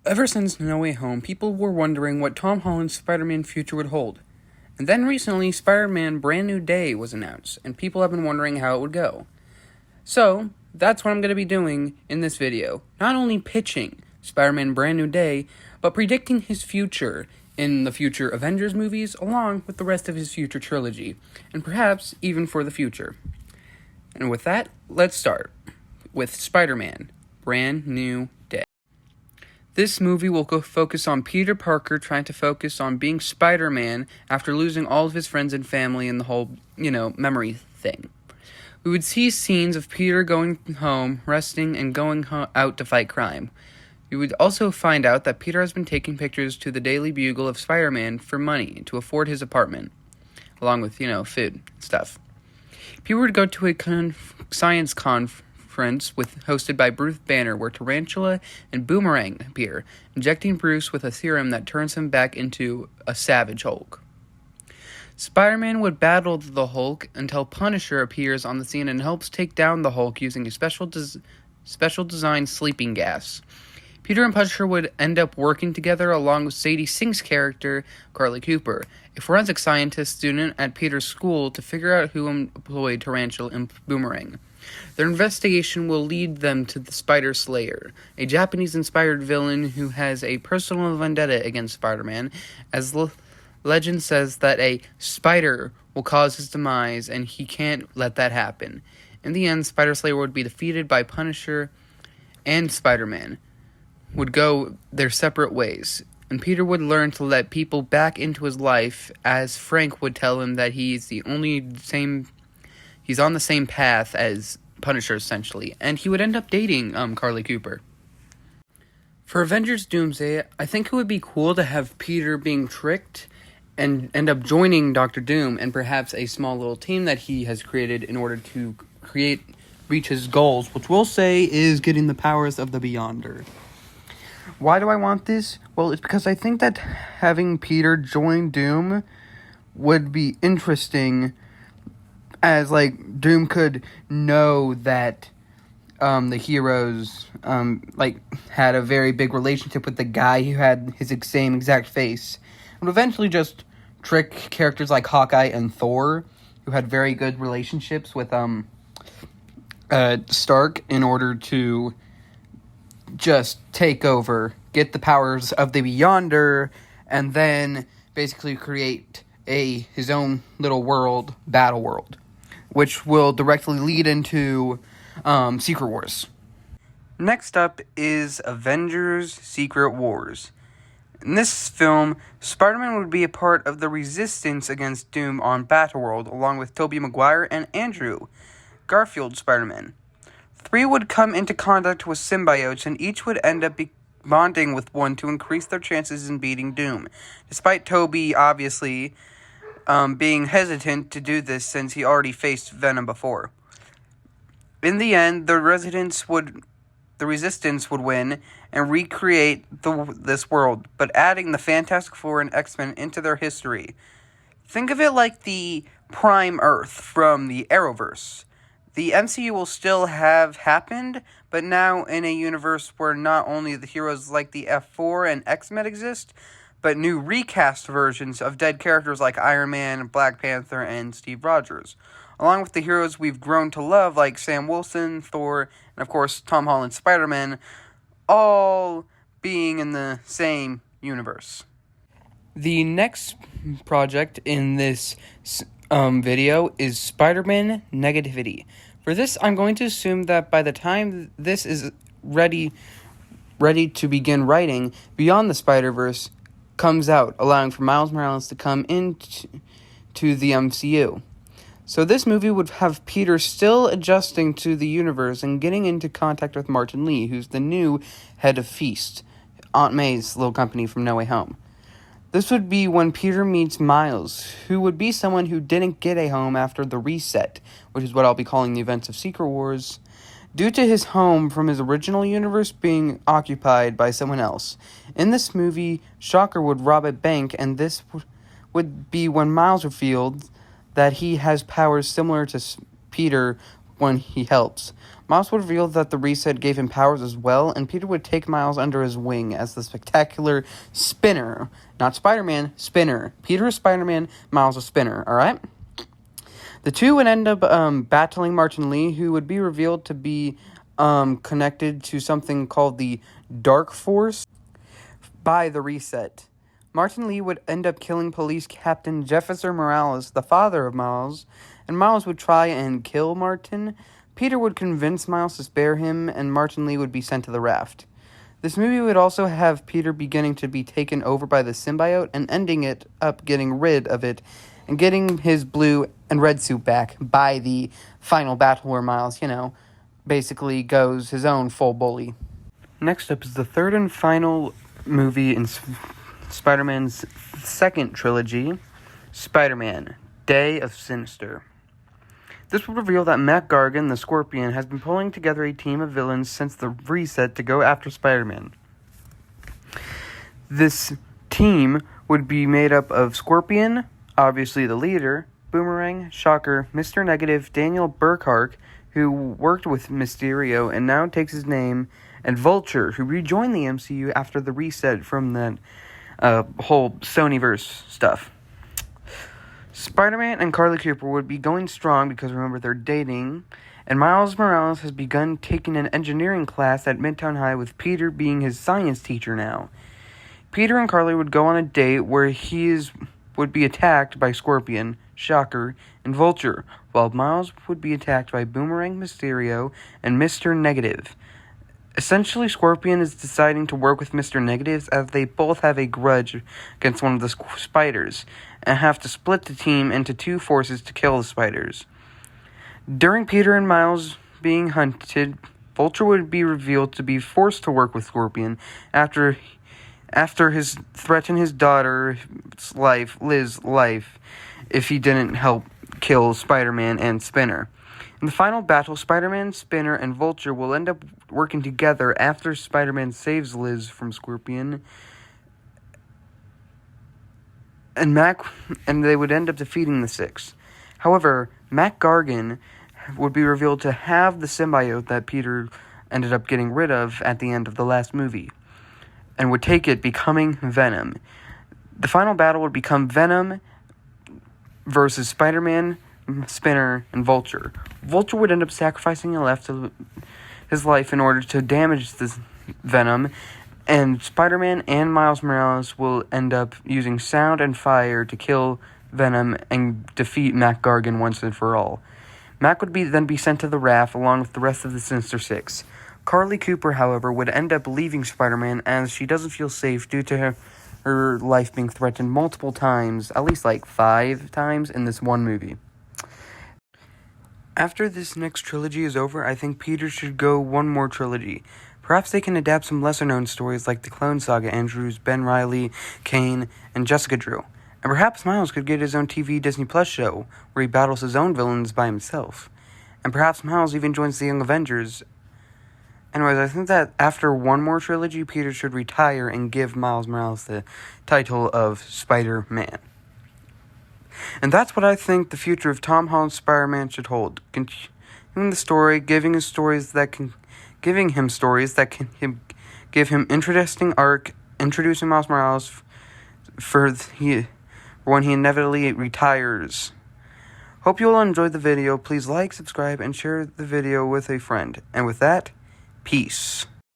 Ever since No Way Home, people were wondering what Tom Holland's Spider-Man future would hold. And then recently, Spider-Man Brand New Day was announced, and people have been wondering how it would go. So, that's what I'm going to be doing in this video. Not only pitching Spider-Man Brand New Day, but predicting his future in the future Avengers movies, along with the rest of his future trilogy, and perhaps even for the future. And with that, let's start with Spider-Man Brand New Day. This movie will focus on Peter Parker trying to focus on being Spider-Man after losing all of his friends and family and the whole, memory thing. We would see scenes of Peter going home, resting, and going out to fight crime. We would also find out that Peter has been taking pictures to the Daily Bugle of Spider-Man for money to afford his apartment, along with, food and stuff. Peter would go to a science conference hosted by Bruce Banner, where Tarantula and Boomerang appear, injecting Bruce with a serum that turns him back into a savage Hulk. Spider-Man would battle the Hulk until Punisher appears on the scene and helps take down the Hulk using a special designed sleeping gas. Peter and Punisher would end up working together along with Sadie Sink's character, Carly Cooper, a forensic scientist student at Peter's school, to figure out who employed Tarantula and Boomerang. Their investigation will lead them to the Spider Slayer, a Japanese-inspired villain who has a personal vendetta against Spider-Man, as legend says that a spider will cause his demise, and he can't let that happen. In the end, Spider Slayer would be defeated by Punisher, and Spider-Man would go their separate ways, and Peter would learn to let people back into his life, as Frank would tell him that he's on the same path as Punisher, essentially, and he would end up dating Carly Cooper. For Avengers Doomsday, I think it would be cool to have Peter being tricked and end up joining Dr. Doom and perhaps a small little team that he has created in order to reach his goals, which we'll say is getting the powers of the Beyonder. Why do I want this? Well, it's because I think that having Peter join Doom would be interesting, as, Doom could know that the heroes, had a very big relationship with the guy who had his same exact face. And would eventually just trick characters like Hawkeye and Thor, who had very good relationships with, Stark, in order to just take over, get the powers of the Beyonder, and then basically create his own little world, battle world, which will directly lead into Secret Wars. Next up is Avengers Secret Wars. In this film, Spider-Man would be a part of the resistance against Doom on Battleworld, along with Tobey Maguire and Andrew Garfield Spider-Man. Three would come into contact with symbiotes, and each would end up bonding with one to increase their chances in beating Doom, despite Tobey obviously being hesitant to do this since he already faced Venom before. In the end, the resistance would win and recreate this world, but adding the Fantastic Four and X-Men into their history. Think of it like the Prime Earth from the Arrowverse. The MCU will still have happened, but now in a universe where not only the heroes like the F4 and X-Men exist, but new recast versions of dead characters like Iron Man, Black Panther, and Steve Rogers, along with the heroes we've grown to love like Sam Wilson, Thor, and of course Tom Holland's Spider-Man, all being in the same universe. The next project in this video is Spider-Man Negativity. For this, I'm going to assume that by the time this is ready to begin writing, Beyond the Spider-Verse comes out, allowing for Miles Morales to come into the MCU. So this movie would have Peter still adjusting to the universe and getting into contact with Martin Lee, who's the new head of Feast, Aunt May's little company from No Way Home. This would be when Peter meets Miles, who would be someone who didn't get a home after the reset, which is what I'll be calling the events of Secret Wars, due to his home from his original universe being occupied by someone else. In this movie, Shocker would rob a bank, and this would be when Miles revealed that he has powers similar to Peter when he helps. Miles would reveal that the reset gave him powers as well, and Peter would take Miles under his wing as the spectacular Spinner. Not Spider-Man, Spinner. Peter is Spider-Man, Miles is Spinner, alright? The two would end up battling Martin Lee, who would be revealed to be connected to something called the Dark Force by the reset. Martin Lee would end up killing police captain Jefferson Morales, the father of Miles, and Miles would try and kill Martin. Peter would convince Miles to spare him, and Martin Lee would be sent to the raft. This movie would also have Peter beginning to be taken over by the symbiote and ending it up getting rid of it and getting his blue and red suit back by the final battle where Miles, basically goes his own full bully. Next up is the third and final movie in Spider-Man's second trilogy, Spider-Man, Day of Sinister. This will reveal that Mac Gargan, the Scorpion, has been pulling together a team of villains since the reset to go after Spider-Man. This team would be made up of Scorpion, obviously the leader, Boomerang, Shocker, Mr. Negative, Daniel Burkhart, who worked with Mysterio and now takes his name, and Vulture, who rejoined the MCU after the reset from that whole Sonyverse stuff. Spider-Man and Carly Cooper would be going strong because, remember, they're dating, and Miles Morales has begun taking an engineering class at Midtown High with Peter being his science teacher now. Peter and Carly would go on a date where would be attacked by Scorpion, Shocker, and Vulture, while Miles would be attacked by Boomerang, Mysterio, and Mr. Negative. Essentially, Scorpion is deciding to work with Mr. Negative as they both have a grudge against one of the spiders and have to split the team into two forces to kill the spiders. During Peter and Miles being hunted, Vulture would be revealed to be forced to work with Scorpion after his threatened his daughter's life, Liz's life, if he didn't help kill Spider-Man and Spinner. In the final battle, Spider-Man, Spinner, and Vulture will end up working together after Spider-Man saves Liz from Scorpion, and they would end up defeating the Six. However, Mac Gargan would be revealed to have the symbiote that Peter ended up getting rid of at the end of the last movie, and would take it, becoming Venom. The final battle would become Venom versus Spider-Man, Spinner, and Vulture. Vulture would end up sacrificing his life in order to damage this Venom, and Spider-Man and Miles Morales will end up using sound and fire to kill Venom and defeat Mac Gargan once and for all. Mac would then be sent to the raft along with the rest of the Sinister Six. Carly Cooper, however, would end up leaving Spider-Man as she doesn't feel safe due to her life being threatened multiple times, at least 5 times in this one movie. After this next trilogy is over, I think Peter should go one more trilogy. Perhaps they can adapt some lesser-known stories like the Clone Saga, Andrews, Ben Reilly, Kane, and Jessica Drew. And perhaps Miles could get his own TV Disney Plus show, where he battles his own villains by himself. And perhaps Miles even joins the Young Avengers. Anyways, I think that after one more trilogy, Peter should retire and give Miles Morales the title of Spider-Man. And that's what I think the future of Tom Holland's Spider-Man should hold. Continuing the story, giving him stories that can give him interesting arc, introducing Miles Morales for when he inevitably retires. Hope you all enjoyed the video. Please like, subscribe, and share the video with a friend. And with that, peace.